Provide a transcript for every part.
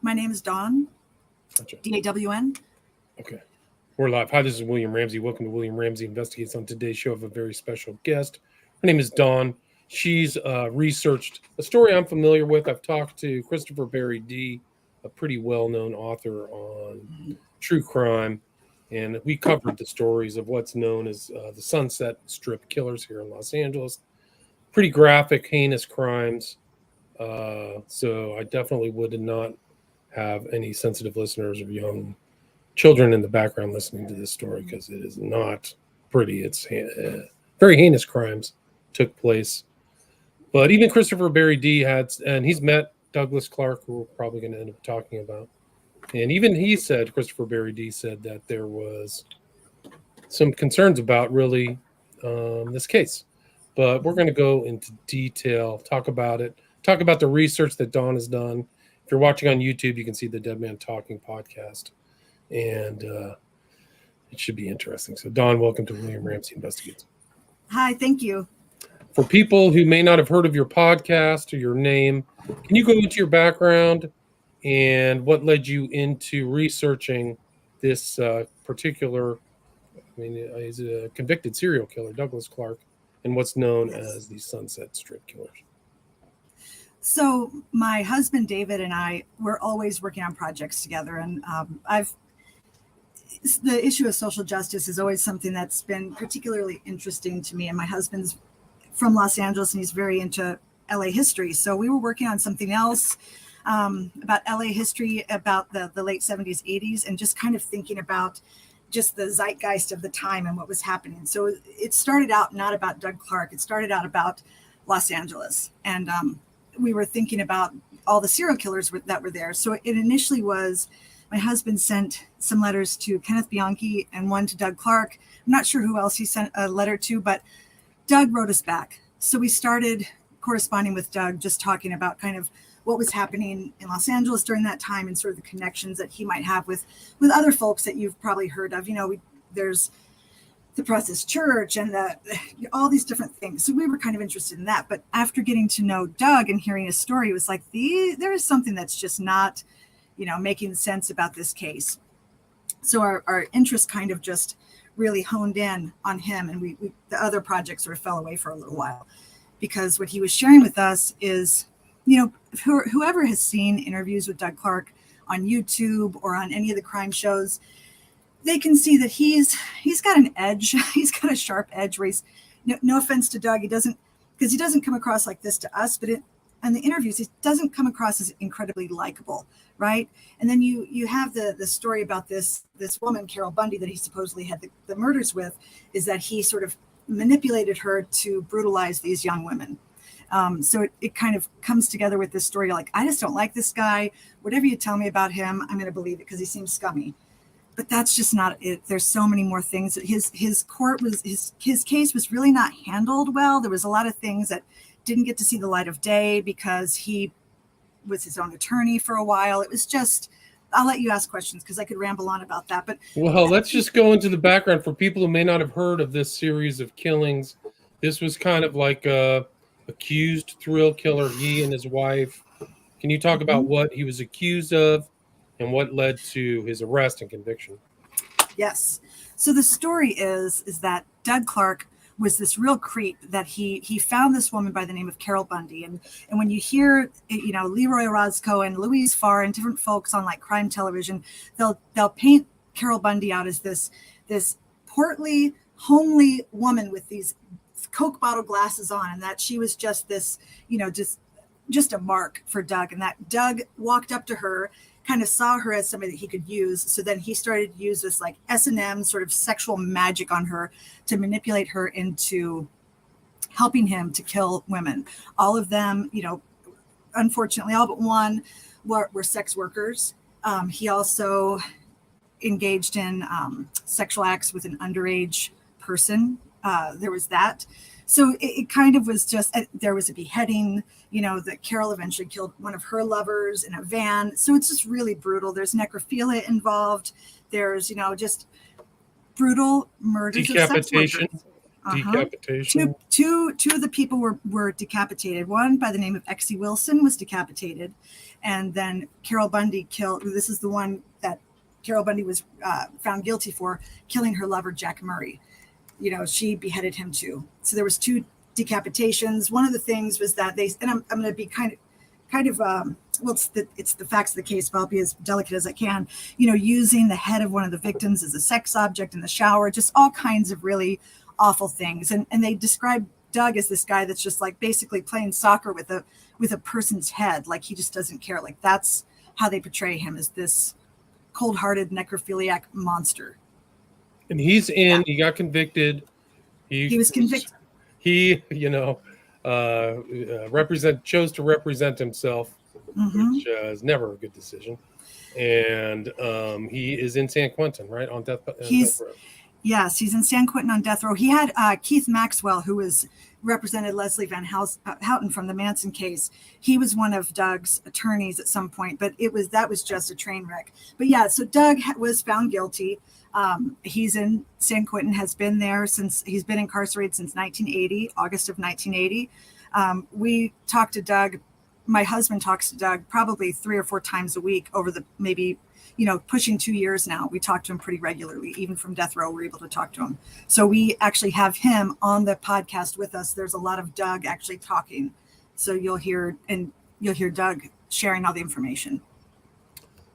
My name is Dawn, Gotcha. D-A-W-N. Okay. We're live. Hi, this is William Ramsey. Welcome to William Ramsey Investigates. On today's show, I have a very special guest. Her name is Dawn. She's researched a story I'm familiar with. I've talked to Christopher Berry D, a pretty well-known author on true crime, and we covered the stories of what's known as the Sunset Strip killers here in Los Angeles. Pretty graphic, heinous crimes. So I definitely would not have any sensitive listeners or young children in the background listening to this story, because it is not pretty. It's very heinous crimes took place. But even Christopher Berry D and he's met Douglas Clark, who we're probably going to end up talking about. And even he said, Christopher Berry D said that there was some concerns about really this case. But we're going to go into detail, talk about it, talk about the research that Dawn has done. If you're watching on YouTube, you can see the Dead Man Talking podcast. And it should be interesting. So, Dawn, welcome to William Ramsey Investigates. Hi, thank you. For people who may not have heard of your podcast or your name, can you go into your background and what led you into researching this particular, he's a convicted serial killer, Douglas Clark, and what's known as the Sunset Strip killers? So my husband, David, and I, we're always working on projects together. And the issue of social justice is always something that's been particularly interesting to me. And my husband's from Los Angeles, and he's very into LA history. So we were working on something else about LA history, about the late 70s, 80s, and just kind of thinking about just the zeitgeist of the time and what was happening. So it started out not about Doug Clark. It started out about Los Angeles. And we were thinking about all the serial killers that were there. So it initially was, my husband sent some letters to Kenneth Bianchi and one to Doug Clark. I'm not sure who else he sent a letter to, but Doug wrote us back. So we started corresponding with Doug, just talking about kind of what was happening in Los Angeles during that time and sort of the connections that he might have with other folks that you've probably heard of. There's the Precious Church and all these different things. So we were kind of interested in that. But after getting to know Doug and hearing his story, it was like, there is something that's just not, making sense about this case. So our interest kind of just really honed in on him, and we the other projects sort of fell away for a little while, because what he was sharing with us is, whoever has seen interviews with Doug Clark on YouTube or on any of the crime shows, they can see that he's got an edge. He's got a sharp edge where he's, no offense to Doug, he doesn't come across like this to us, but in the interviews, he doesn't come across as incredibly likable, right? And then you have the story about this woman, Carol Bundy, that he supposedly had the murders with, is that he sort of manipulated her to brutalize these young women. So it kind of comes together with this story, like, I just don't like this guy. Whatever you tell me about him, I'm going to believe it because he seems scummy. But that's just not it. There's so many more things. His case was really not handled well. There was a lot of things that didn't get to see the light of day because he was his own attorney for a while. It was just, I'll let you ask questions because I could ramble on about that. But well, let's just go into the background for people who may not have heard of this series of killings. This was kind of like a accused thrill killer, he and his wife. Can you talk about what he was accused of and what led to his arrest and conviction? Yes. So the story is that Doug Clark was this real creep, that he found this woman by the name of Carol Bundy. And when you hear, Leroy Orozco and Louise Farr and different folks on like crime television, they'll paint Carol Bundy out as this portly, homely woman with these Coke bottle glasses on, and that she was just this, just a mark for Doug, and that Doug walked up to her, kind of saw her as somebody that he could use. So then he started to use this like S&M sort of sexual magic on her to manipulate her into helping him to kill women. All of them, unfortunately, all but one were sex workers. He also engaged in sexual acts with an underage person. There was that. So it kind of was just, there was a beheading, that Carol eventually killed one of her lovers in a van. So it's just really brutal. There's necrophilia involved. There's, just brutal murders of sex workers. Decapitation. Two of the people were decapitated. One by the name of Exie Wilson was decapitated, and then Carol Bundy killed. This is the one that Carol Bundy was found guilty for killing her lover Jack Murray. She beheaded him too. So there was 2 decapitations. One of the things was that I'm going to be kind of well, it's the facts of the case, but I'll be as delicate as I can. Using the head of one of the victims as a sex object in the shower, just all kinds of really awful things. And they describe Doug as this guy that's just like basically playing soccer with a person's head. Like he just doesn't care. Like that's how they portray him, as this cold-hearted necrophiliac monster. And he got convicted. He was convicted. He, chose to represent himself, which is never a good decision. And he is in San Quentin, right? On death row. Yes, he's in San Quentin on death row. He had Keith Maxwell, who represented Leslie Van Houten from the Manson case. He was one of Doug's attorneys at some point, but that was just a train wreck. But yeah, so Doug was found guilty. He's in San Quentin, has been there since he's been incarcerated since 1980, August of 1980. We talked to Doug. My husband talks to Doug probably 3 or 4 times a week over the maybe pushing 2 years now. We talk to him pretty regularly. Even from death row, we're able to talk to him. So we actually have him on the podcast with us. There's a lot of Doug actually talking. So you'll hear Doug sharing all the information.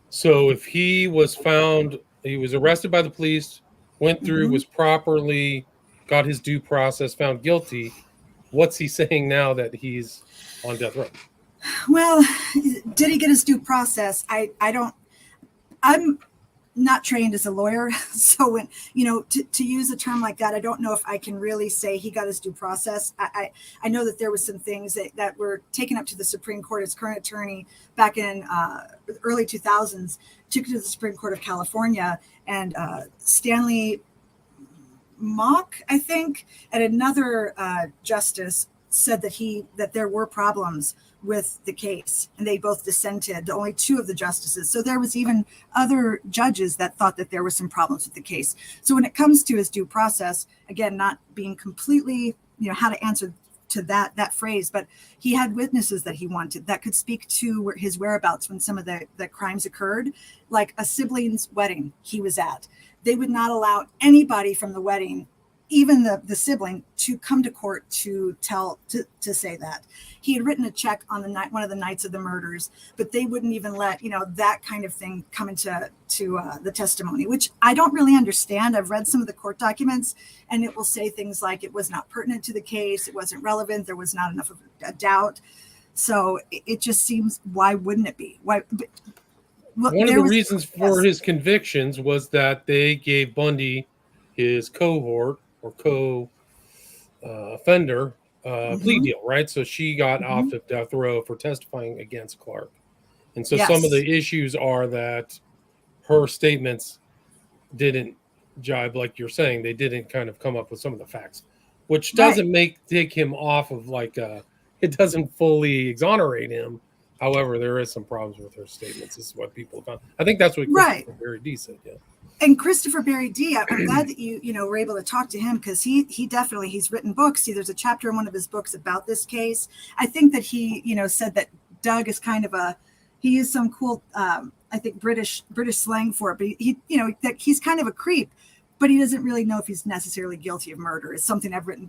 So if he was arrested by the police, went through, was properly, got his due process, found guilty, what's he saying now that he's on death row? Well, did he get his due process? I'm not trained as a lawyer. So when, to use a term like that, I don't know if I can really say he got his due process. I know that there was some things that were taken up to the Supreme Court. His current attorney back in early 2000s took it to the Supreme Court of California, and Stanley Mock, I think, and another justice said that there were problems with the case, and they both dissented, only 2 of the justices. So there was even other judges that thought that there were some problems with the case. So when it comes to his due process, again, not being completely, how to answer to that phrase, but he had witnesses that he wanted that could speak to his whereabouts when some of the crimes occurred, like a sibling's wedding he was at. They would not allow anybody from the wedding, even the sibling, to come to court to say that. He had written a check on one of the nights of the murders, but they wouldn't even let that kind of thing come into the testimony, which I don't really understand. I've read some of the court documents, and it will say things like it was not pertinent to the case, it wasn't relevant, there was not enough of a doubt. So it just seems, why wouldn't it be? Why? One of the reasons for his convictions was that they gave Bundy, his cohort or co-offender, plea deal, right? So she got off of death row for testifying against Clark. And so some of the issues are that her statements didn't jibe, like you're saying. They didn't kind of come up with some of the facts, which doesn't take him off of it doesn't fully exonerate him. However, there is some problems with her statements. This is what people found. I think that's what Christopher Barry D said. Yeah. And Christopher Barry D, I'm glad that you were able to talk to him, because he's written books. There's a chapter in one of his books about this case. I think that he said that Doug is kind of he used some cool I think British slang for it, but that he's kind of a creep, but he doesn't really know if he's necessarily guilty of murder. It's something I've written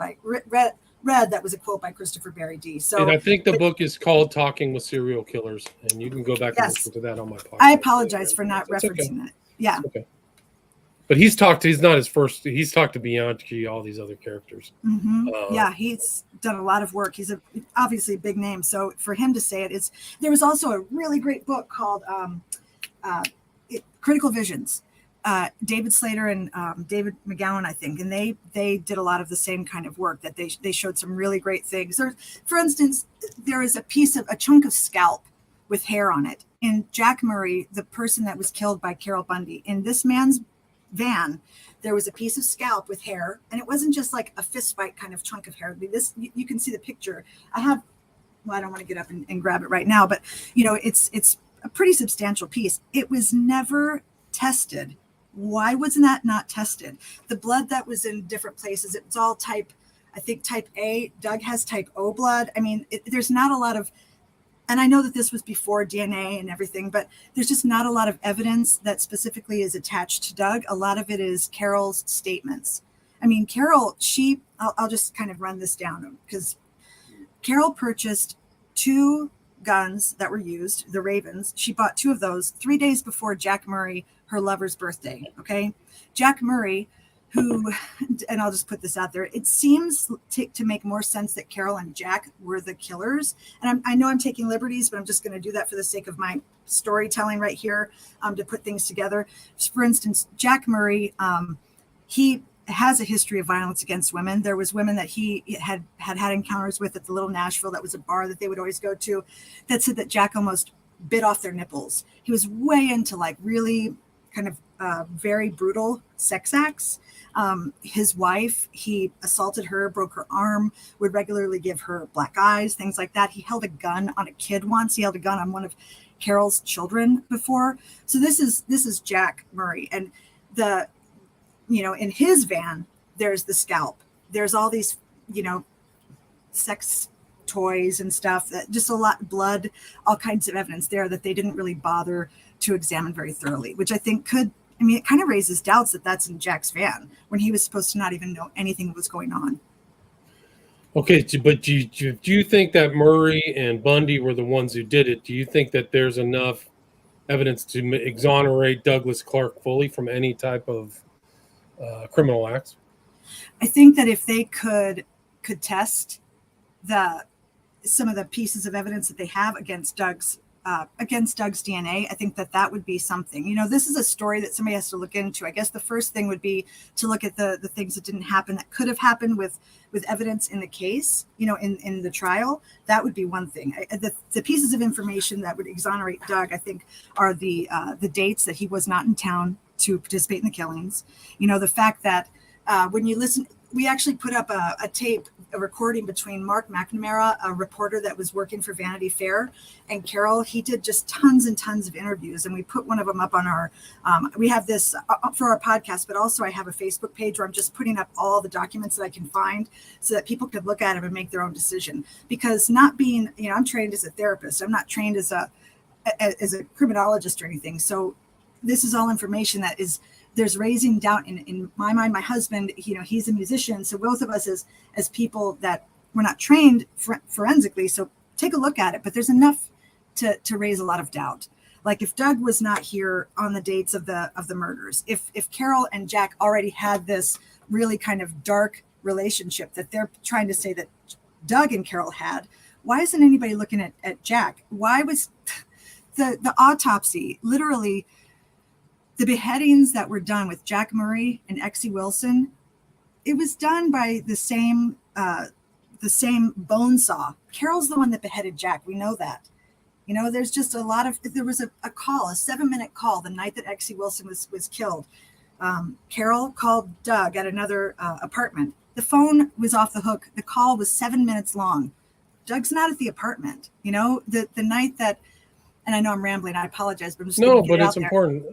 read that was a quote by Christopher Barry D. So, and I think the book is called Talking with Serial Killers, and you can go back and listen to that on my podcast. I apologize for not referencing that. Yeah. Okay. But he's talked to Bianchi, all these other characters. He's done a lot of work. He's obviously a big name. So for him to say it, there was also a really great book called Critical Visions. David Slater and David McGowan, I think, and they did a lot of the same kind of work, that they showed some really great things. For instance, there is a chunk of scalp with hair on it in Jack Murray, the person that was killed by Carol Bundy. In this man's van, there was a piece of scalp with hair, and it wasn't just like a fist fight kind of chunk of hair. You can see the picture. I don't want to get up and grab it right now, but it's a pretty substantial piece. It was never tested Why wasn't that not tested? The blood that was in different places, it's all I think type A. Doug has type O blood. I mean, there's not a lot of, and I know that this was before DNA and everything, but there's just not a lot of evidence that specifically is attached to Doug. A lot of it is Carol's statements. I mean, Carol, I'll just kind of run this down because Carol purchased 2 guns that were used, the Ravens. She bought 2 of those 3 days before Jack Murray, her lover's birthday. Okay. Jack Murray, who, and I'll just put this out there, it seems to make more sense that Carol and Jack were the killers. And I know I'm taking liberties, but I'm just going to do that for the sake of my storytelling right here, to put things together. For instance, Jack Murray, he has a history of violence against women. There was women that he had encounters with at the Little Nashville. That was a bar that they would always go to, that said that Jack almost bit off their nipples. He was way into like really kind of very brutal sex acts. His wife, he assaulted her, broke her arm, would regularly give her black eyes, things like that. He held a gun on a kid once. He held a gun on one of Carol's children before. So this is Jack Murray. And in his van, there's the scalp. There's all these, sex toys and stuff, that just a lot, blood, all kinds of evidence there that they didn't really bother to examine very thoroughly, which I think it kind of raises doubts that that's in Jack's van when he was supposed to not even know anything that was going on. Okay, but do you think that Murray and Bundy were the ones who did it? Do you think that there's enough evidence to exonerate Douglas Clark fully from any type of criminal acts? I think that if they could test some of the pieces of evidence that they have against Doug's DNA, I think that would be something. This is a story that somebody has to look into. I guess the first thing would be to look at the things that didn't happen that could have happened with evidence in the case, in the trial. That would be one thing. The pieces of information that would exonerate Doug, I think, are the dates that he was not in town to participate in the killings. The fact that when you listen, we actually put up a recording between Mark McNamara, a reporter that was working for Vanity Fair, and Carol. He did just tons and tons of interviews, and we put one of them up on our, we have this for our podcast, but also I have a Facebook page where I'm just putting up all the documents that I can find so that people could look at them and make their own decision. Because not being, I'm trained as a therapist. I'm not trained as a criminologist or anything. So this is all information that there's raising doubt in my mind. My husband, he's a musician. So both of us as people that we're not trained forensically. So take a look at it, but there's enough to raise a lot of doubt. Like if Doug was not here on the dates of the murders, if Carol and Jack already had this really kind of dark relationship that they're trying to say that Doug and Carol had, why isn't anybody looking at Jack? Why was the autopsy, literally, the beheadings that were done with Jack Murray and Exie Wilson, it was done by the same bone saw. Carol's the one that beheaded Jack. We know that. There's just there was a call, a 7-minute call the night that Exie Wilson was killed. Carol called Doug at another apartment. The phone was off the hook. The call was 7 minutes long. Doug's not at the apartment. The night that, and I know I'm rambling, I apologize, but I'm just no, but it's important.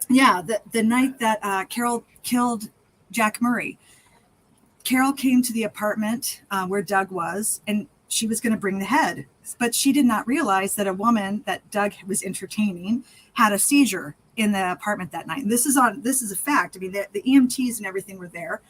Yeah, the night that Carol killed Jack Murray, Carol came to the apartment where Doug was, and she was going to bring the head. But she did not realize that a woman that Doug was entertaining had a seizure in the apartment that night. And this is a fact. I mean, the EMTs and everything were there.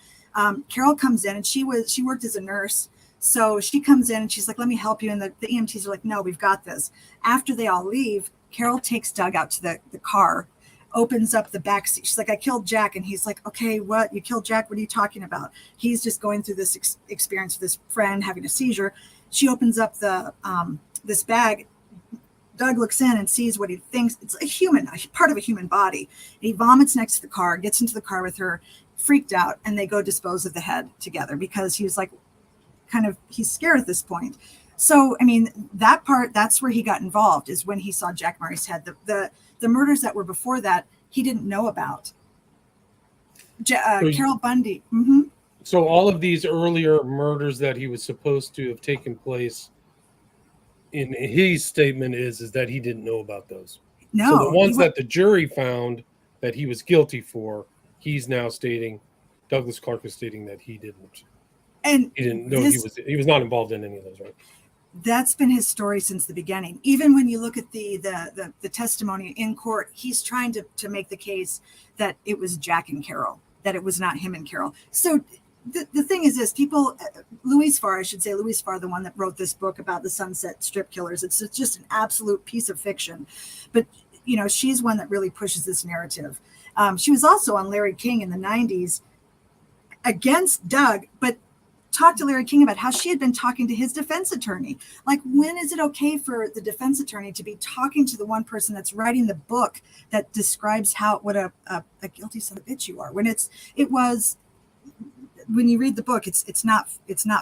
Carol comes in, and she worked as a nurse. So she comes in and she's like, let me help you. And the EMTs are like, no, we've got this. After they all leave, Carol takes Doug out to the car, opens up the back seat. She's like, I killed Jack. And he's like, okay, what? You killed Jack? What are you talking about? He's just going through this experience with his friend having a seizure. She opens up this bag. Doug looks in and sees what he thinks. It's a part of a human body. And he vomits next to the car, gets into the car with her, freaked out, and they go dispose of the head together because he was like, he's scared at this point. So, I mean, that's where he got involved, is when he saw Jack Murray's head. The murders that were before that, he didn't know about. Carol Bundy. Mm-hmm. So all of these earlier murders that he was supposed to have taken place, in his statement is that he didn't know about those. No. So the ones that the jury found that he was guilty for, he's now stating, Douglas Clark is stating that he didn't. And he didn't know he was not involved in any of those, right? That's been his story since the beginning. Even when you look at the testimony in court, he's trying to make the case that it was Jack and Carol, that it was not him and Carol. So the thing is this, people, Louise Farr, the one that wrote this book about the Sunset Strip killers, it's just an absolute piece of fiction. But, she's one that really pushes this narrative. She was also on Larry King in the 90s against Doug, but talked to Larry King about how she had been talking to his defense attorney. Like, when is it okay for the defense attorney to be talking to the one person that's writing the book that describes what a guilty son of a bitch you are? When when you read the book, it's not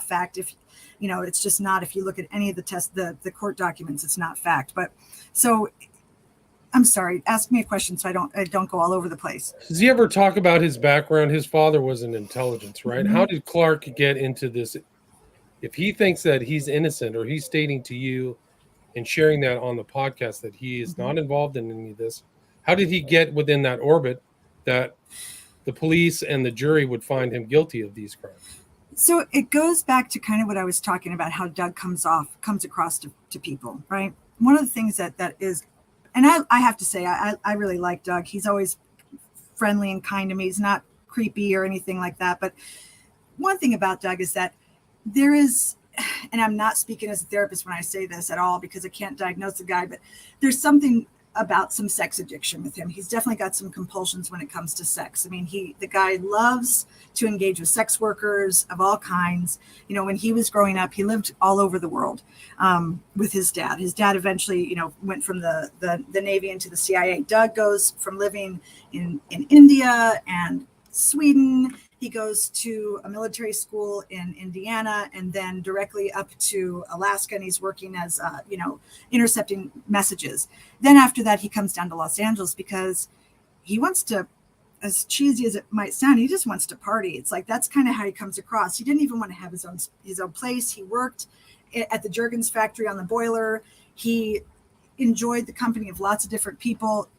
fact. If it's just not. If you look at any of the court documents, it's not fact. But so, I'm sorry. Ask me a question so I don't go all over the place. Does he ever talk about his background? His father was in intelligence, right? Mm-hmm. How did Clark get into this? If he thinks that he's innocent, or he's stating to you and sharing that on the podcast that he is not involved in any of this, how did he get within that orbit that the police and the jury would find him guilty of these crimes? So it goes back to kind of what I was talking about, how Doug comes across to people, right? One of the things that is, and I have to say, I really like Doug. He's always friendly and kind to me. He's not creepy or anything like that. But one thing about Doug is that there is, and I'm not speaking as a therapist when I say this at all, because I can't diagnose the guy, but there's something about some sex addiction with him. He's definitely got some compulsions when it comes to sex. I mean, the guy loves to engage with sex workers of all kinds. When he was growing up, he lived all over the world with his dad. His dad eventually, went from the Navy into the CIA. Doug goes from living in India and Sweden. He goes to a military school in Indiana and then directly up to Alaska, and he's working as, intercepting messages. Then after that, he comes down to Los Angeles because he wants to, as cheesy as it might sound, he just wants to party. It's like, that's kind of how he comes across. He didn't even want to have his own place. He worked at the Jergens factory on the boiler. He enjoyed the company of lots of different people.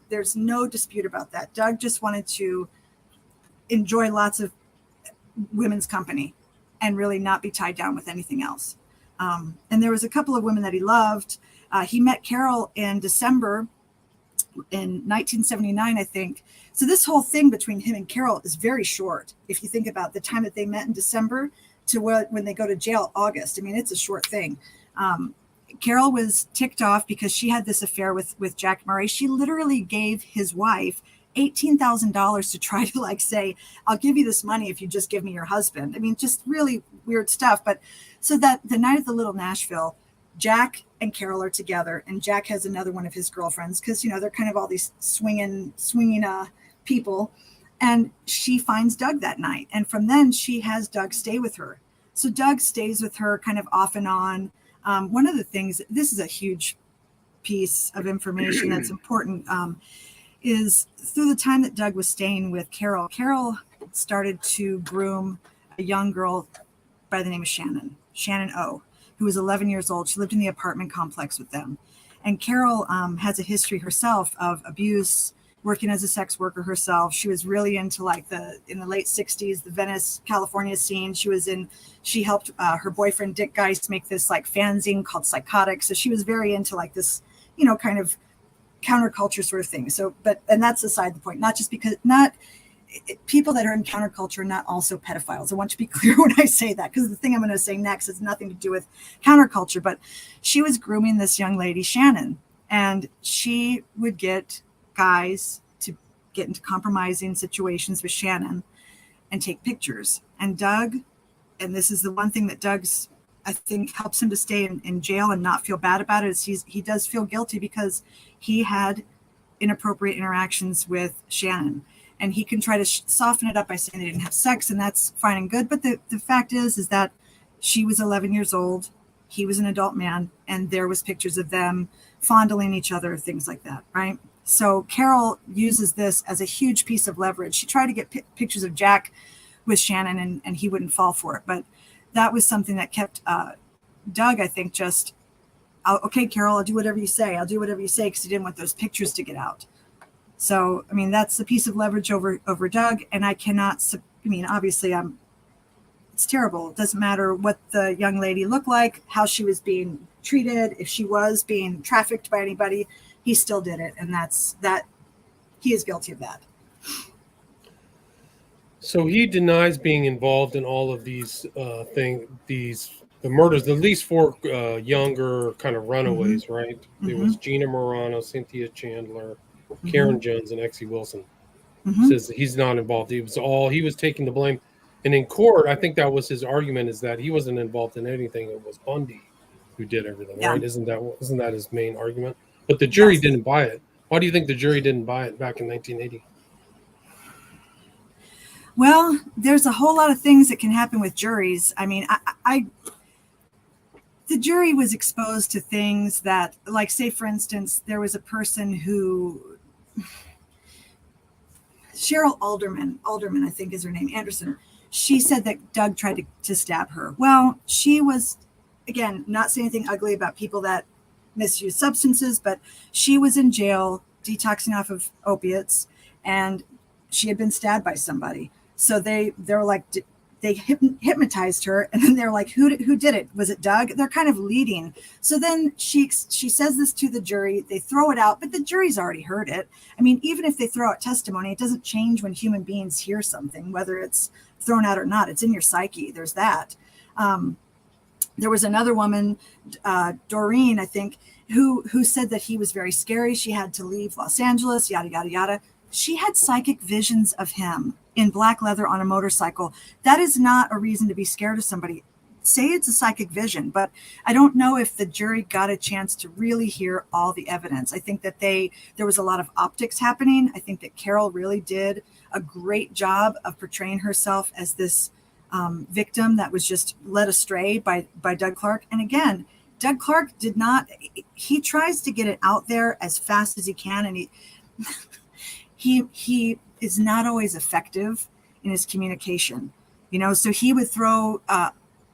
There's no dispute about that. Doug just wanted to enjoy lots of women's company and really not be tied down with anything else. And there was a couple of women that he loved. He met Carol in December in 1979, I think. So this whole thing between him and Carol is very short. If you think about the time that they met in December to when they go to jail, August. I mean, it's a short thing. Carol was ticked off because she had this affair with Jack Murray. She literally gave his wife $18,000 to try to say, I'll give you this money if you just give me your husband. I mean, just really weird stuff. But so that the night of the Little Nashville, Jack and Carol are together, and Jack has another one of his girlfriends because, they're kind of all these swinging people. And she finds Doug that night. And from then she has Doug stay with her. So Doug stays with her kind of off and on. One of the things, this is a huge piece of information that's important, is through the time that Doug was staying with Carol, Carol started to groom a young girl by the name of Shannon O, who was 11 years old. She lived in the apartment complex with them. And Carol has a history herself of abuse, working as a sex worker herself. She was really into in the late 60s, the Venice, California scene. She helped her boyfriend, Dick Geist, make this fanzine called Psychotic. So she was very into this, kind of counterculture sort of thing. So, and that's aside the point, not just because people that are in counterculture are not also pedophiles. I want to be clear when I say that, because the thing I'm going to say next has nothing to do with counterculture, but she was grooming this young lady, Shannon, and she would get guys to get into compromising situations with Shannon and take pictures. And Doug, and this is the one thing that Doug's, I think, helps him to stay in jail and not feel bad about it, is he does feel guilty because he had inappropriate interactions with Shannon. And he can try to soften it up by saying they didn't have sex, and that's fine and good. But the fact is that she was 11 years old, he was an adult man, and there was pictures of them fondling each other, things like that, right? So Carol uses this as a huge piece of leverage. She tried to get pictures of Jack with Shannon, and he wouldn't fall for it. But that was something that kept Doug, I think, okay, Carol, I'll do whatever you say. Because he didn't want those pictures to get out. So, I mean, that's a piece of leverage over Doug. And I cannot, I mean, obviously it's terrible. It doesn't matter what the young lady looked like, how she was being treated, if she was being trafficked by anybody, he still did it. And he is guilty of that. So he denies being involved in all of these the murders, the least 4 younger kind of runaways, right? There was Gina Morano, Cynthia Chandler, Karen Jones, and Exie Wilson. Says that he's not involved. He was taking the blame. And in court, I think that was his argument, is that he wasn't involved in anything. It was Bundy who did everything, right? Isn't that his main argument? But the jury didn't buy it. Why do you think the jury didn't buy it back in 1980? Well, there's a whole lot of things that can happen with juries. I mean, the jury was exposed to things that, like, say, for instance, there was a person who, Cheryl Alderman, I think is her name, Anderson. She said that Doug tried to stab her. Well, she was, again, not saying anything ugly about people that misuse substances, but she was in jail detoxing off of opiates, and she had been stabbed by somebody. So they were like, they hypnotized her, and then they're like, who did it? Was it Doug? They're kind of leading. So then she says this to the jury. They throw it out, but the jury's already heard it. I mean, even if they throw out testimony, it doesn't change when human beings hear something, whether it's thrown out or not. It's in your psyche. There's that. There was another woman, Doreen, I think, who said that he was very scary. She had to leave Los Angeles, yada, yada, yada. She had psychic visions of him in black leather on a motorcycle. That is not a reason to be scared of somebody. Say it's a psychic vision, but I don't know if the jury got a chance to really hear all the evidence. I think that there was a lot of optics happening. I think that Carol really did a great job of portraying herself as this victim that was just led astray by Doug Clark. And again, Doug Clark he tries to get it out there as fast as he can. And he is not always effective in his communication, so he would throw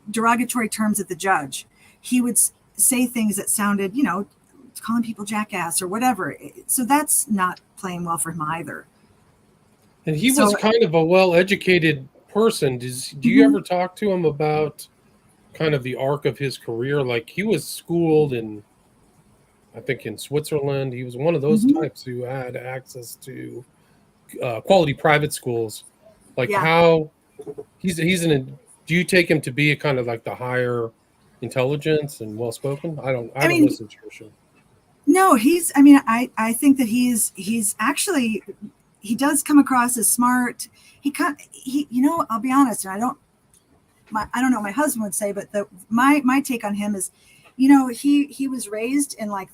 derogatory terms at the judge. He would say things that sounded, calling people jackass or whatever. So that's not playing well for him either. And he was kind of a well-educated person. Do you ever talk to him about kind of the arc of his career? Like, he was schooled I think in Switzerland. He was one of those types who had access to quality private schools. Like, how do you take him to be a kind of like the higher intelligence and well-spoken? I don't listen to your show. No, I think that he's actually, he does come across as smart. I'll be honest, and I don't know what my husband would say, but my take on him is, he was raised in like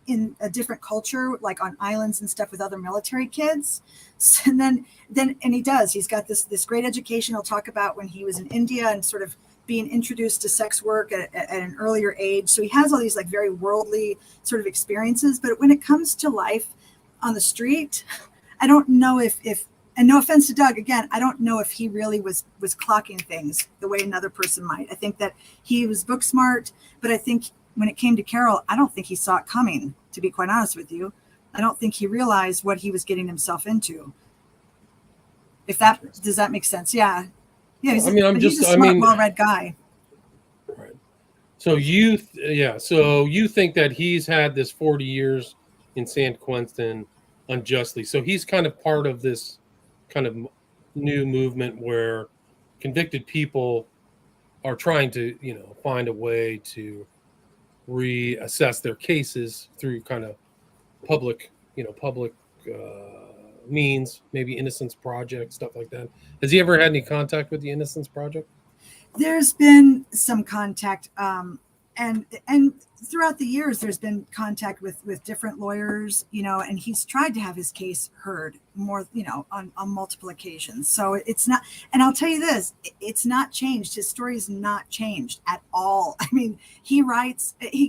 in a different culture, like on islands and stuff with other military kids. So, and he's got this great education. He'll talk about when he was in India and sort of being introduced to sex work at an earlier age. So he has all these like very worldly sort of experiences, but when it comes to life on the street, I don't know if and no offense to Doug, again, I don't know if he really was clocking things the way another person might. I think that he was book smart, but I think when it came to Carol, I don't think he saw it coming, to be quite honest with you. I don't think he realized what he was getting himself into. Does that make sense? Yeah. Yeah. He's a smart, well-read guy. Right. So you think that he's had this 40 years in San Quentin unjustly. So he's kind of part of this kind of new movement where convicted people are trying to, find a way to reassess their cases through kind of public means, maybe Innocence Project, stuff like that. Has he ever had any contact with the Innocence Project? There's been some contact, and throughout the years, there's been contact with different lawyers, and he's tried to have his case heard more, on multiple occasions. So it's not, and I'll tell you this, it's not changed. His story is not changed at all. I mean, he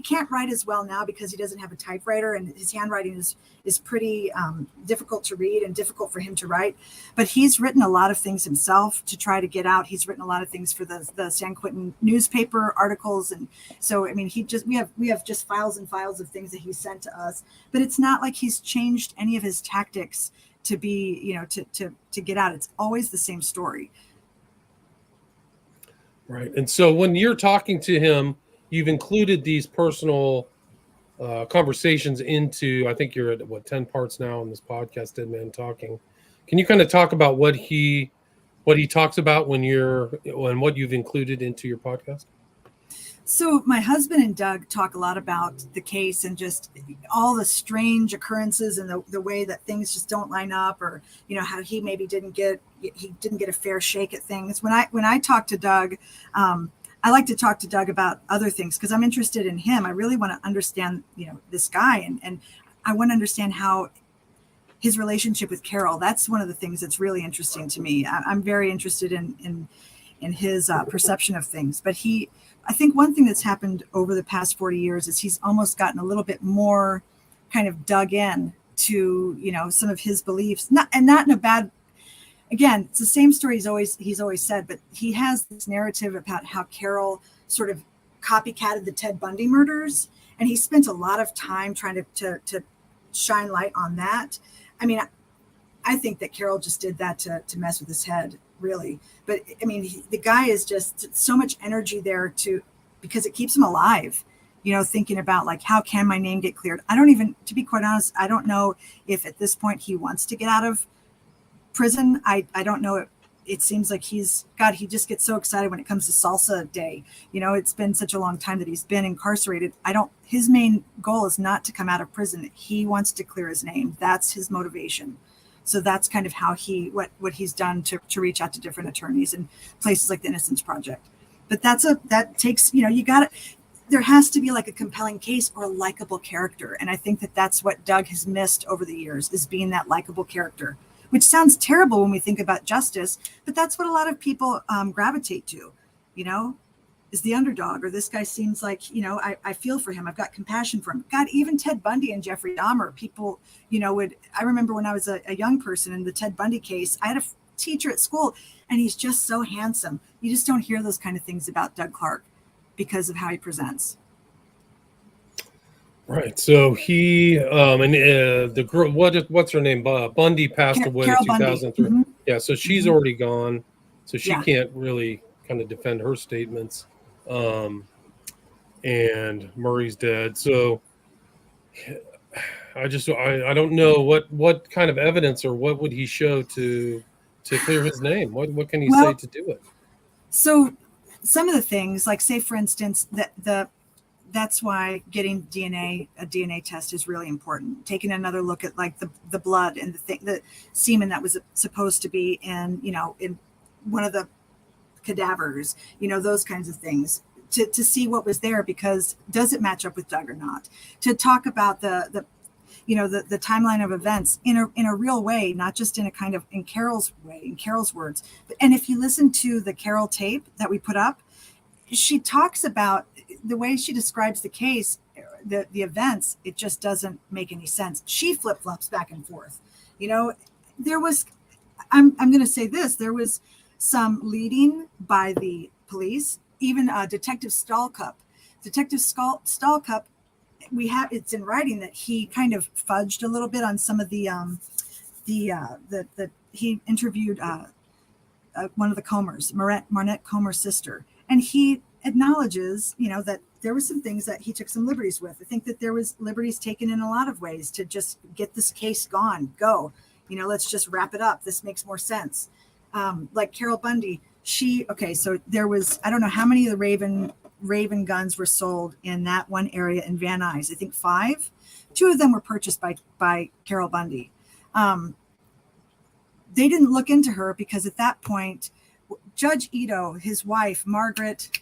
can't write as well now because he doesn't have a typewriter, and his handwriting is pretty difficult to read and difficult for him to write. But he's written a lot of things himself to try to get out. He's written a lot of things for the San Quentin newspaper articles. And so So I mean, we have just files and files of things that he sent to us, but it's not like he's changed any of his tactics to be, to get out. It's always the same story. Right. And so when you're talking to him, you've included these personal conversations into, I think you're at 10 parts now on this podcast, Dead Man Talking. Can you kind of talk about what he talks about when what you've included into your podcast? So my husband and Doug talk a lot about the case and just all the strange occurrences and the way that things just don't line up, or how he maybe didn't get a fair shake at things. When I talk to Doug, I like to talk to Doug about other things because I'm interested in him. I really want to understand this guy, and I want to understand how his relationship with Carol. That's one of the things that's really interesting to me. I'm very interested in his perception of things, but I think one thing that's happened over the past 40 years is he's almost gotten a little bit more kind of dug in to, some of his beliefs, not in a bad, again, it's the same story he's always said, but he has this narrative about how Carol sort of copycatted the Ted Bundy murders. And he spent a lot of time trying to shine light on that. I mean, I think that Carol just did that to mess with his head, really. But I mean, the guy is just so much energy there because it keeps him alive, thinking about like, how can my name get cleared? To be quite honest, I don't know if at this point he wants to get out of prison. I don't know. It seems like he just gets so excited when it comes to salsa day. It's been such a long time that he's been incarcerated. His main goal is not to come out of prison. He wants to clear his name. That's his motivation. So that's kind of how what he's done to reach out to different attorneys and places like the Innocence Project. But that takes, there has to be like a compelling case or a likable character. And I think that that's what Doug has missed over the years, is being that likable character, which sounds terrible when we think about justice, but that's what a lot of people gravitate to, is the underdog, or this guy seems like, I feel for him. I've got compassion for him. God, even Ted Bundy and Jeffrey Dahmer, people, I remember when I was a young person in the Ted Bundy case, I had a teacher at school and he's just so handsome. You just don't hear those kind of things about Doug Clark because of how he presents. Right. So he the girl, what's her name? Bundy passed away in 2003. Mm-hmm. Yeah. So she's already gone. So she can't really kind of defend her statements. And Murray's dead. So I don't know what kind of evidence or what would he show to clear his name? What can he say to do it? So some of the things, like say for instance, that's why getting a DNA test is really important. Taking another look at like the blood and the semen that was supposed to be in one of the cadavers, those kinds of things to see what was there, because does it match up with Doug or not? To talk about the timeline of events in a real way, not just in a kind of in Carol's way, in Carol's words. And if you listen to the Carol tape that we put up, she talks about the way she describes the case, the events. It just doesn't make any sense. She flip-flops back and forth. There was, I'm going to say this, there was some leading by the police, even Detective Stahlcup. Detective Stahlcup, it's in writing that he kind of fudged a little bit on some of he interviewed one of the Comers, Marnette Comer's sister, and he acknowledges, that there were some things that he took some liberties with. I think that there was liberties taken in a lot of ways to just get this case go. Let's just wrap it up. This makes more sense. Like Carol Bundy, so there was, I don't know how many of the Raven guns were sold in that one area in Van Nuys. I think 5. 2 of them were purchased by Carol Bundy. They didn't look into her because at that point, Judge Ito, his wife, Margaret,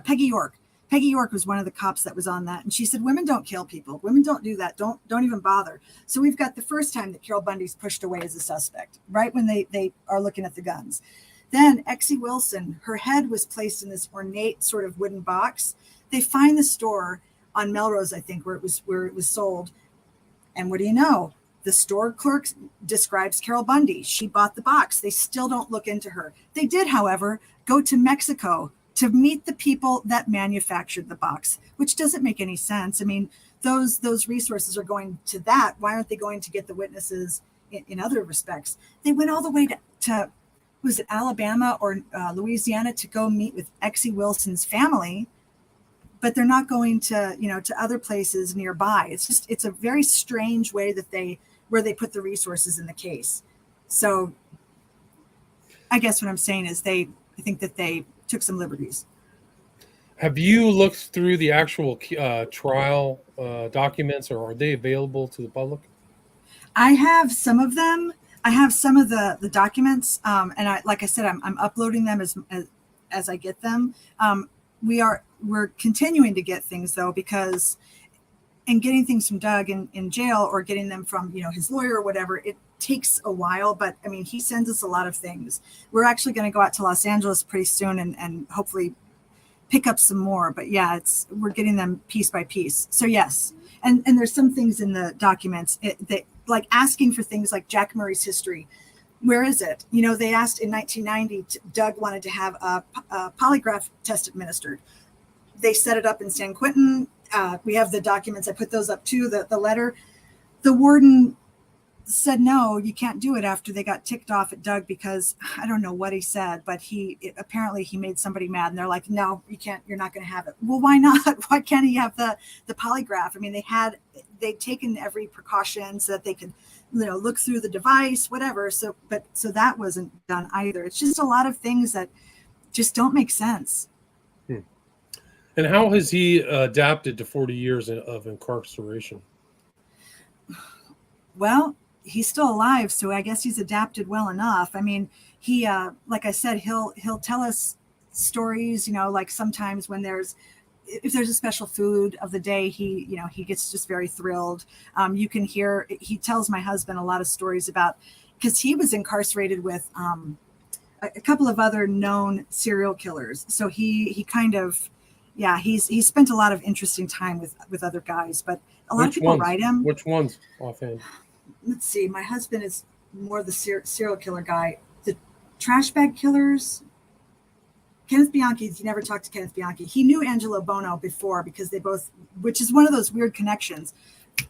Peggy York. Peggy York was one of the cops that was on that. And she said, women don't kill people. Women don't do that. Don't even bother. So we've got the first time that Carol Bundy's pushed away as a suspect, right when they are looking at the guns. Then Exie Wilson, her head was placed in this ornate sort of wooden box. They find the store on Melrose, I think, where it was sold. And what do you know? The store clerk describes Carol Bundy. She bought the box. They still don't look into her. They did, however, go to Mexico to meet the people that manufactured the box, which doesn't make any sense. I mean, those resources are going to that. Why aren't they going to get the witnesses in other respects? They went all the way to was it Alabama or Louisiana to go meet with Exie Wilson's family, but they're not going to, to other places nearby. It's a very strange way where they put the resources in the case. So I guess what I'm saying is I think that they took some liberties. Have you looked through the actual trial documents, or are they available to the public? I have some of them. I have some of the documents, and like I said, I'm uploading them as I get them. We're continuing to get things though, because and getting things from Doug in jail or getting them from his lawyer or whatever, it takes a while. But I mean, he sends us a lot of things. We're actually going to go out to Los Angeles pretty soon and hopefully pick up some more. But yeah, we're getting them piece by piece. So yes, and there's some things in the documents that like asking for things like Jack Murray's history. Where is it? They asked in 1990, Doug wanted to have a polygraph test administered. They set it up in San Quentin. We have the documents. I put those up too, the letter. The warden said, no, you can't do it after they got ticked off at Doug because I don't know what he said, but apparently he made somebody mad and they're like, no, you can't, you're not going to have it. Well, why not? Why can't he have the polygraph? I mean, they'd taken every precaution so that they could, look through the device, whatever. So that wasn't done either. It's just a lot of things that just don't make sense. And how has he adapted to 40 years of incarceration? Well, he's still alive, so I guess he's adapted well enough. I mean, he, like I said, he'll tell us stories, like sometimes when if there's a special food of the day, he gets just very thrilled. You can hear, he tells my husband a lot of stories about, because he was incarcerated with a couple of other known serial killers. So he kind of, he's spent a lot of interesting time with other guys, but a lot of people write him. Which ones offhand? Let's see. My husband is more the serial killer guy. The trash bag killers. Kenneth Bianchi, you never talked to Kenneth Bianchi. He knew Angelo Bono before because they both, which is one of those weird connections.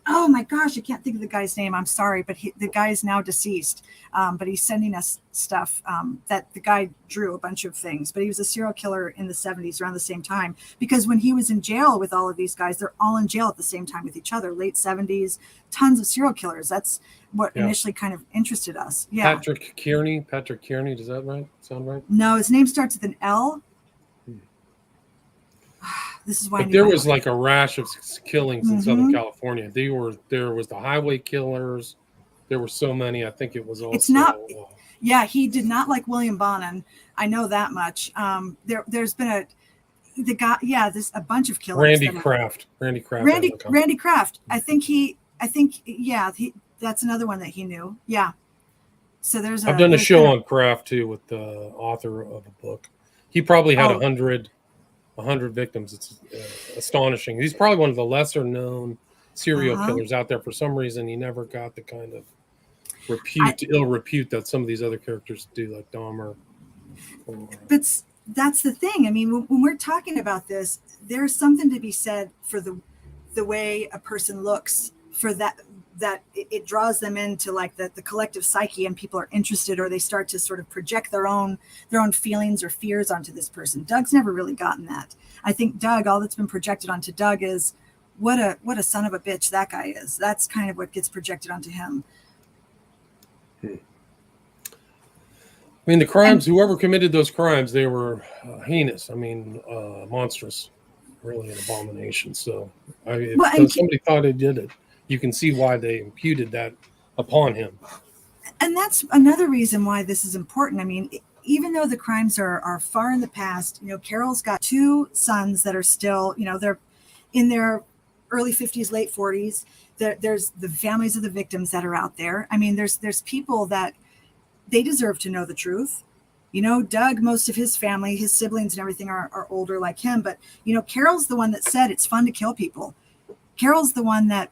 Oh my gosh, I can't think of the guy's name. I'm sorry, but the guy is now deceased. But he's sending us stuff that the guy drew a bunch of things. But he was a serial killer in the 70s around the same time. Because when he was in jail with all of these guys, they're all in jail at the same time with each other. Late 70s, tons of serial killers. That's what initially kind of interested us. Yeah. Patrick Kearney, does that sound right? No, his name starts with an L. This is why. But there was like a rash of killings in Southern California. There was the highway killers. There were so many. I think it was also. It's not. Yeah, he did not like William Bonin. I know that much. There's been there's a bunch of killers. Randy Kraft. Randy Kraft. I think that's another one that he knew. Yeah. So I've done a show on Kraft too with the author of a book. He probably had 100 victims. It's astonishing. He's probably one of the lesser known serial killers out there. For some reason, he never got the kind of ill repute that some of these other characters do, like Dahmer. But that's the thing. I mean, when we're talking about this, there's something to be said for the way a person looks, for that it draws them into like the collective psyche, and people are interested, or they start to sort of project their own feelings or fears onto this person. Doug's never really gotten that. I think Doug, all that's been projected onto Doug is what a son of a bitch that guy is. That's kind of what gets projected onto him. I mean, the crimes, whoever committed those crimes, they were heinous. I mean, monstrous, really an abomination. So if somebody thought he did it, you can see why they imputed that upon him. And that's another reason why this is important. I mean, even though the crimes are far in the past, Carol's got 2 sons that are still, they're in their early 50s, late 40s. There's the families of the victims that are out there. I mean, there's people that they deserve to know the truth. Doug, most of his family, his siblings and everything are older like him. But, Carol's the one that said it's fun to kill people. Carol's the one that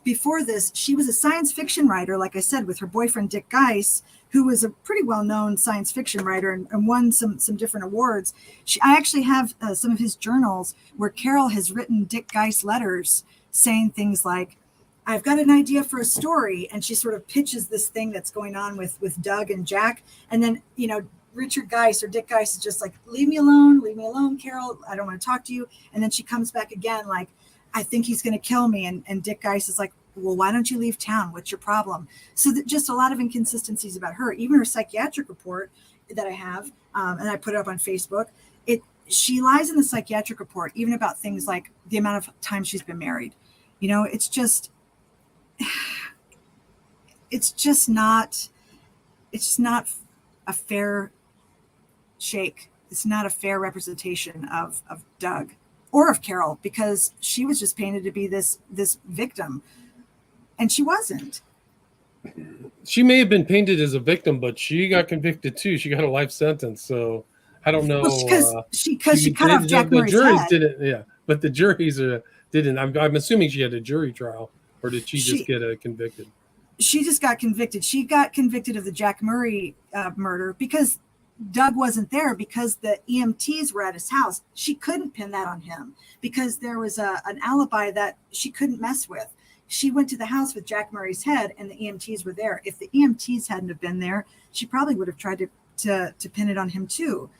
before this, she was a science fiction writer, like I said, with her boyfriend, Dick Geis, who was a pretty well-known science fiction writer and won some different awards. I actually have some of his journals where Carol has written Dick Geis letters saying things like, I've got an idea for a story. And she sort of pitches this thing that's going on with Doug and Jack. And then, Richard Geis or Dick Geis is just like, leave me alone, Carol. I don't want to talk to you. And then she comes back again like, I think he's going to kill me. And Dick Geis is like, well, why don't you leave town? What's your problem? So that just a lot of inconsistencies about her. Even her psychiatric report that I have, and I put it up on Facebook, she lies in the psychiatric report, even about things like the amount of time she's been married. It's just not a fair shake. It's not a fair representation of Doug or of Carol, because she was just painted to be this victim, and she wasn't. She may have been painted as a victim, but she got convicted too. She got a life sentence. So I don't know. Because she cut off Jack Murray's juries head. didn't. Yeah, but the juries didn't. I'm assuming she had a jury trial, or did she just get convicted? She just got convicted. She got convicted of the Jack Murray murder because Doug wasn't there, because the EMTs were at his house. She couldn't pin that on him because there was an alibi that she couldn't mess with. She went to the house with Jack Murray's head and the EMTs were there. If the EMTs hadn't have been there, she probably would have tried to pin it on him too.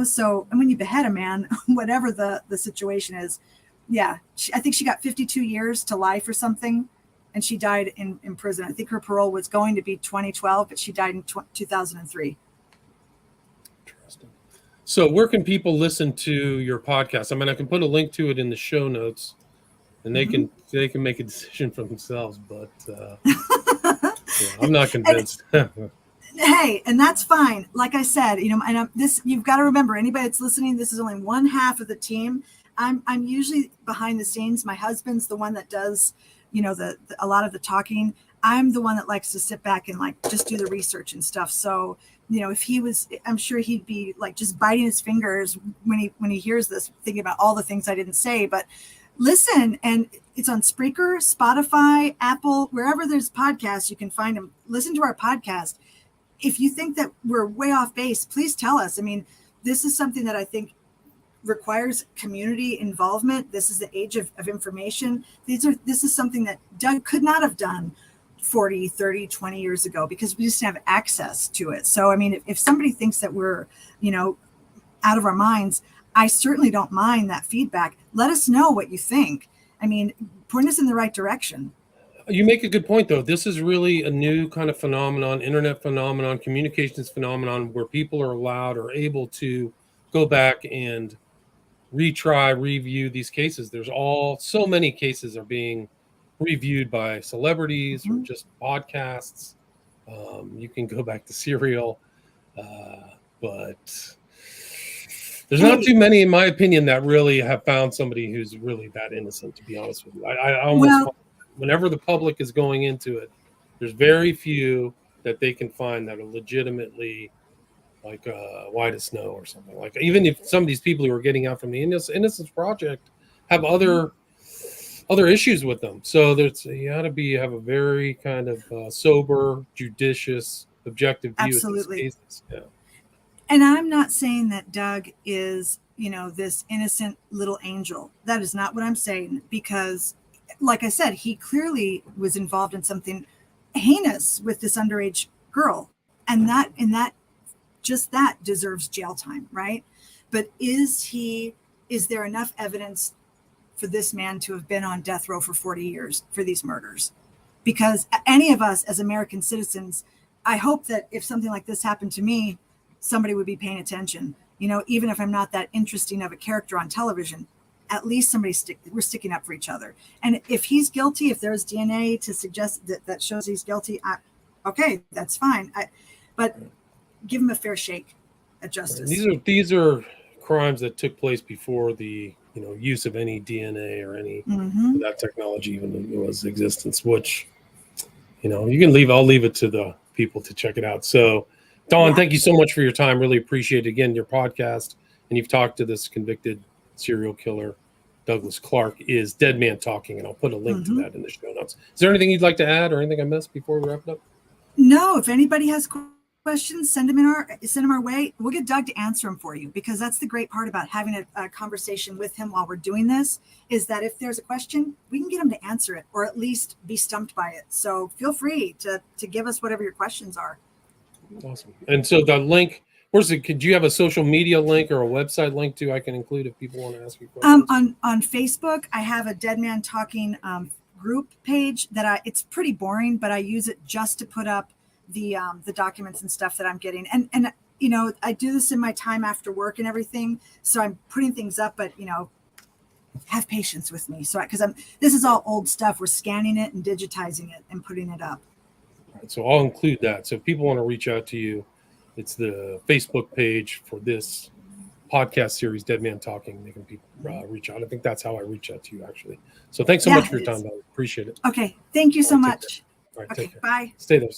So, and when you behead a man, whatever the situation is, yeah, I think she got 52 years to lie for something, and she died in prison. I think her parole was going to be 2012, but she died in 2003. Interesting. So where can people listen to your podcast? I mean, I can put a link to it in the show notes, and they can make a decision for themselves, but I'm not convinced. Hey, and that's fine. Like I said, and this, you've got to remember, anybody that's listening, this is only one half of the team. I'm usually behind the scenes. My husband's the one that does, a lot of the talking. I'm the one that likes to sit back and like just do the research and stuff. So, if he was, I'm sure he'd be like just biting his fingers when he hears this, thinking about all the things I didn't say. But listen, and it's on Spreaker, Spotify, Apple, wherever there's podcasts, you can find them. Listen to our podcast. If you think that we're way off base, please tell us. I mean, this is something that I think requires community involvement. This is the age of information. This is something that Doug could not have done 40, 30, 20 years ago because we just didn't have access to it. So, I mean, if somebody thinks that we're, out of our minds, I certainly don't mind that feedback. Let us know what you think. I mean, point us in the right direction. You make a good point, though. This is really a new kind of phenomenon, internet phenomenon, communications phenomenon, where people are allowed or able to go back and retry, review these cases. There's so many cases are being reviewed by celebrities or just podcasts. You can go back to Serial, but there's not too many, in my opinion, that really have found somebody who's really that innocent, to be honest with you. I almost whenever the public is going into it, there's very few that they can find that are legitimately like White as Snow or something. Like, even if some of these people who are getting out from the Innocence Project have other issues with them. So you got to have a very kind of sober, judicious, objective view of these cases. Yeah. And I'm not saying that Doug is, this innocent little angel. That is not what I'm saying, because like I said, he clearly was involved in something heinous with this underage girl. And that deserves jail time, right? But is there enough evidence for this man to have been on death row for 40 years for these murders? Because any of us as American citizens, I hope that if something like this happened to me, somebody would be paying attention. Even if I'm not that interesting of a character on television, at least we're sticking up for each other. And if he's guilty, if there's DNA to suggest that shows he's guilty, okay, that's fine. But give him a fair shake at justice. These are crimes that took place before the use of any DNA or any that technology even was existence. Which I'll leave it to the people to check it out. So, Dawn, thank you so much for your time. Really appreciate, again, your podcast, and you've talked to this convicted serial killer. Douglas Clark, is Dead Man Talking, and I'll put a link to Mhm. that in the show notes. Is there anything you'd like to add or anything I missed before we wrap it up? No, if anybody has questions, send them our way. We'll get Doug to answer them for you, because that's the great part about having a conversation with him while we're doing this, is that if there's a question, we can get him to answer it, or at least be stumped by it. So feel free to give us whatever your questions are. Awesome. And so the link, where's it? Could you have a social media link or a website link too? I can include if people want to ask you questions. On Facebook, I have a Dead Man Talking group page that it's pretty boring, but I use it just to put up the documents and stuff that I'm getting. And you know, I do this in my time after work and everything, so I'm putting things up, but you know, have patience with me. So because this is all old stuff. We're scanning it and digitizing it and putting it up. So I'll include that. So if people want to reach out to you, it's the Facebook page for this podcast series, Dead Man Talking. They can reach out. I think that's how I reach out to you, actually. So thanks so much for your time, Doug. Appreciate it. Okay. Thank you so All right, much. All right, Okay. take care. Bye. Stay there.